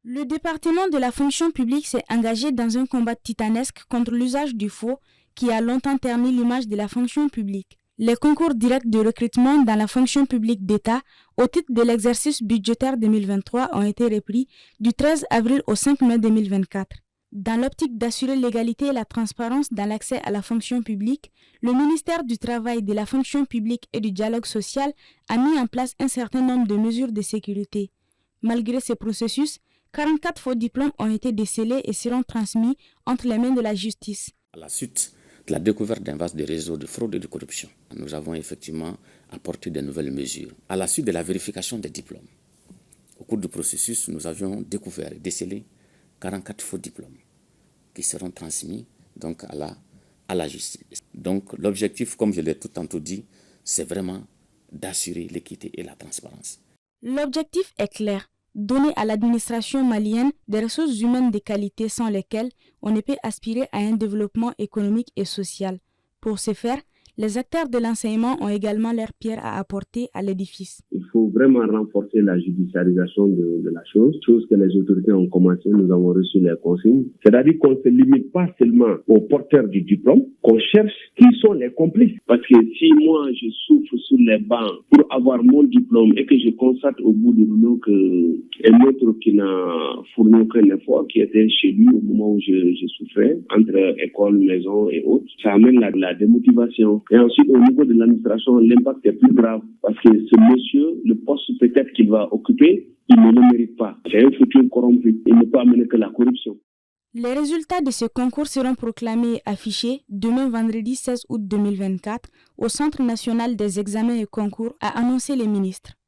Le département de la fonction publique s'est engagé dans un combat titanesque contre l'usage du faux qui a longtemps terni l'image de la fonction publique. Les concours directs de recrutement dans la fonction publique d'État au titre de l'exercice budgétaire 2023 ont été repris du 13 avril au 5 mai 2024. Dans l'optique d'assurer l'égalité et la transparence dans l'accès à la fonction publique, le ministère du Travail, de la fonction publique et du dialogue social a mis en place un certain nombre de mesures de sécurité. Malgré ce processus, 44 faux diplômes ont été décelés et seront transmis entre les mains de la justice. À la suite de la découverte d'un vaste réseau de fraude et de corruption, nous avons effectivement apporté de nouvelles mesures. À la suite de la vérification des diplômes, au cours du processus, nous avions découvert et décelé 44 faux diplômes qui seront transmis donc à la justice. Donc l'objectif, comme je l'ai tout tantôt dit, c'est vraiment d'assurer l'équité et la transparence. L'objectif est clair. Donner à l'administration malienne des ressources humaines de qualité sans lesquelles on ne peut aspirer à un développement économique et social. Pour ce faire, les acteurs de l'enseignement ont également leur pierre à apporter à l'édifice. Il faut vraiment renforcer la judiciarisation de la chose que les autorités ont commencé, nous avons reçu les consignes. C'est-à-dire qu'on ne se limite pas seulement aux porteurs du diplôme, qu'on cherche qui sont les complices. Parce que si moi je souffre sur les bancs pour avoir mon diplôme et que je constate au bout du rouleau qu'un autre qui n'a fourni aucun effort, qui était chez lui au moment où je souffrais, entre école, maison et autres, ça amène la démotivation. Et ensuite, au niveau de l'administration, l'impact est plus grave parce que ce monsieur, le poste peut-être qu'il va occuper, il ne le mérite pas. C'est un futur corrompu. Il ne peut amener que la corruption. Les résultats de ce concours seront proclamés et affichés demain vendredi 16 août 2024 au Centre national des examens et concours, a annoncé le ministre.